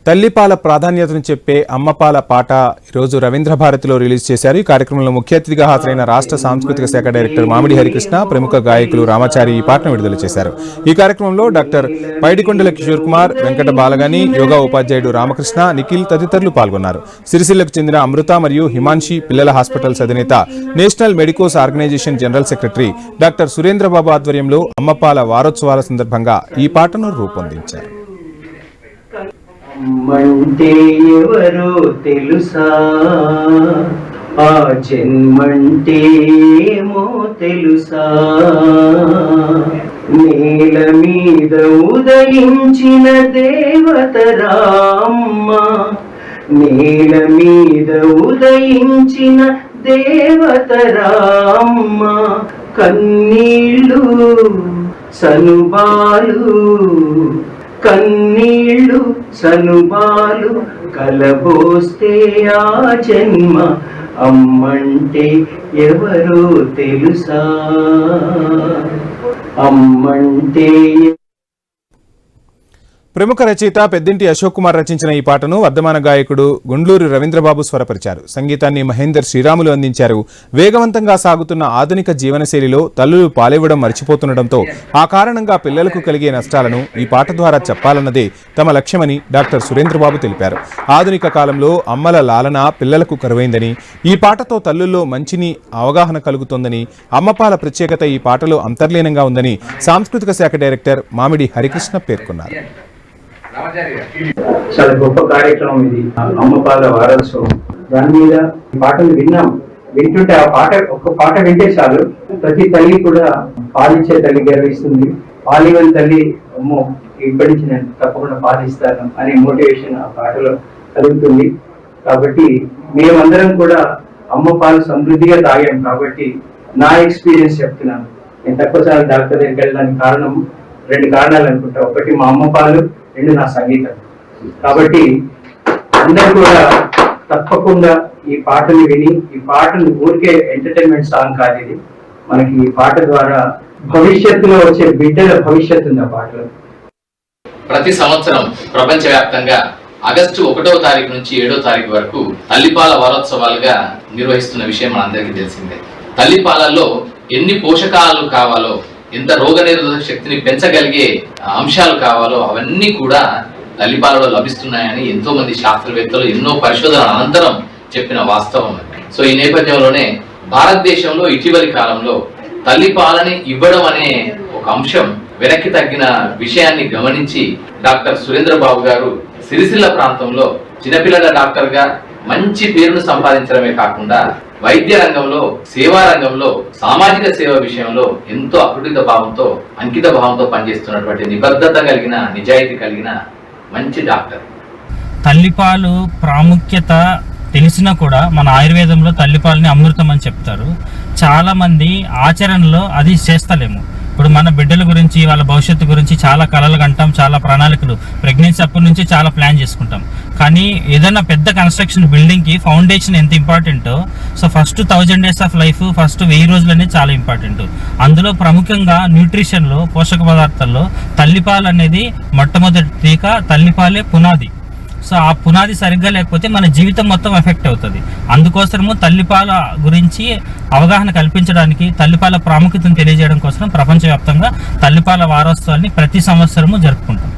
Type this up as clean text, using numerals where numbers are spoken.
తల్లిపాల ప్రాధాన్యతను చెప్పే అమ్మపాల పాట ఈరోజు రవీంద్ర భారతిలో రిలీజ్ చేశారు. ఈ కార్యక్రమంలో ముఖ్య అతిథిగా హాజరైన రాష్ట్ర సాంస్కృతిక శాఖ డైరెక్టర్ మామిడి హరికృష్ణ, ప్రముఖ గాయకులు రామాచారి ఈ పాటను విడుదల చేశారు. ఈ కార్యక్రమంలో డాక్టర్ పైడికొండల కిషోర్ కుమార్, వెంకట బాలగాని, యోగా ఉపాధ్యాయుడు రామకృష్ణ, నిఖిల్ తదితరులు పాల్గొన్నారు. సిరిసిల్లకు చెందిన అమృత మరియు హిమాన్షి పిల్లల హాస్పిటల్స్ అధినేత, national medicos organization general secretary doctor Surendrababu ఆధ్వర్యంలో అమ్మపాల వారోత్సవాల సందర్భంగా ఈ పాటను రూపొందించారు. అమ్మంటే ఎవరో తెలుసా, ఆ జన్మంటే ఏమో తెలుసా, నేల మీద ఉదయించిన దేవతరా అమ్మ, నేల మీద ఉదయించిన దేవతరా అమ్మ, కన్నీళ్ళు సనుబాలు, కన్నీళ్ళు సనుబాలు కలబోస్తే ఆ జన్మ, అమ్మంటే ఎవరో తెలుసా, అమ్మంటే. ప్రముఖ రచయిత పెద్దింటి అశోక్ కుమార్ రచించిన ఈ పాటను వర్ధమాన గాయకుడు గుండ్లూరి రవీంద్రబాబు స్వరపరిచారు. సంగీతాన్ని మహేందర్ శ్రీరాములు అందించారు. వేగవంతంగా సాగుతున్న ఆధునిక జీవనశైలిలో తల్లులు పాలివ్వడం మర్చిపోతుండటంతో ఆ కారణంగా పిల్లలకు కలిగే నష్టాలను ఈ పాట ద్వారా చెప్పాలన్నదే తమ లక్ష్యమని డాక్టర్ సురేంద్రబాబు తెలిపారు. ఆధునిక కాలంలో అమ్మల లాలన పిల్లలకు కరువైందని, ఈ పాటతో తల్లుల్లో మంచిని అవగాహన కలుగుతోందని, అమ్మపాల ప్రత్యేకత ఈ పాటలో అంతర్లీనంగా ఉందని సాంస్కృతిక శాఖ డైరెక్టర్ మామిడి హరికృష్ణ పేర్కొన్నారు. చాలా గొప్ప కార్యక్రమం ఇది, అమ్మపాల వారోత్సవం. దాని మీద పాటలు వింటుంటే ఆ పాట, ఒక పాట వింటే చాలు ప్రతి తల్లి కూడా పాలించే తల్లి గర్విస్తుంది. పాలివని తల్లి అమ్మో ఇప్పటి నుంచి నేను తప్పకుండా పాలిస్తాను అనే మోటివేషన్ ఆ పాటలో కలుగుతుంది. కాబట్టి మేమందరం కూడా అమ్మ పాలు సమృద్ధిగా తాగాం. కాబట్టి నా ఎక్స్పీరియన్స్ చెప్తున్నాను. నేను తక్కువసారి డాక్టర్ దగ్గరికి వెళ్ళడానికి కారణం 2 కారణాలు అనుకుంటా. ఒకటి మా అమ్మ పాలు, 2 నా సంగీతం. కాబట్టి అందరూ కూడా తప్పకుండా ఈ పాటని విని, ఈ పాటను ఊరికే ఎంటర్టైన్మెంట్ సాంగ్ కాదు ఇది, మనకి ఈ పాట ద్వారా భవిష్యత్తులో వచ్చే బిడ్డల భవిష్యత్తు ఉంది ఆ పాటలో. ప్రతి సంవత్సరం ప్రపంచవ్యాప్తంగా ఆగస్టు 1వ తారీఖు నుంచి 7వ తారీఖు వరకు తల్లిపాల వారోత్సవాలుగా నిర్వహిస్తున్న విషయం మనందరికీ తెలిసిందే. తల్లిపాలలో ఎన్ని పోషకాలు కావాలో, ఎంత రోగనిరోధక శక్తిని పెంచగలిగే అంశాలు కావాలో అవన్నీ కూడా తల్లిపాలలో లభిస్తున్నాయని ఎంతో మంది శాస్త్రవేత్తలు ఎన్నో పరిశోధనల అనంతరం చెప్పిన వాస్తవం. సో ఈ నేపథ్యంలోనే భారతదేశంలో ఇటీవలి కాలంలో తల్లిపాలని ఇవ్వడం అనే ఒక అంశం వెనక్కి తగ్గిన విషయాన్ని గమనించి డాక్టర్ సురేంద్రబాబు గారు సిరిసిల్ల ప్రాంతంలో చిన్నపిల్లల డాక్టర్ గా మంచి పేరును సంపాదించడమే కాకుండా వైద్య రంగంలో, సేవా రంగంలో, సామాజిక సేవ విషయంలో ఎంతో అంకిత భావంతో పనిచేస్తున్నటువంటి నిబద్ధత కలిగిన, నిజాయితీ కలిగిన మంచి డాక్టర్. తల్లిపాలు ప్రాముఖ్యత తెలిసినా కూడా మన ఆయుర్వేదంలో తల్లిపాలని అమృతం అని చెప్తారు. చాలా మంది ఆచరణలో అది చేస్తలేము. ఇప్పుడు మన బిడ్డల గురించి, వాళ్ళ భవిష్యత్తు గురించి చాలా కలలు కంటాం, చాలా ప్రణాళికలు ప్రెగ్నెన్సీ అప్పటి నుంచి చాలా ప్లాన్ చేసుకుంటాం. కానీ ఏదైనా పెద్ద కన్స్ట్రక్షన్ బిల్డింగ్కి ఫౌండేషన్ ఎంత ఇంపార్టెంటో, so first 1000 days of life, first 1000 రోజులు అనేది చాలా ఇంపార్టెంట్. అందులో ప్రముఖంగా న్యూట్రిషన్లో, పోషక పదార్థాల్లో తల్లిపాలు అనేది మొట్టమొదటి టీకా. తల్లిపాలే పునాది. సో ఆ పునాది సరిగ్గా లేకపోతే మన జీవితం మొత్తం ఎఫెక్ట్ అవుతుంది. అందుకోసము తల్లిపాల గురించి అవగాహన కల్పించడానికి, తల్లిపాల ప్రాముఖ్యతను తెలియజేయడం కోసం ప్రపంచవ్యాప్తంగా తల్లిపాల వారోత్సవాన్ని ప్రతి సంవత్సరము జరుపుకుంటాం.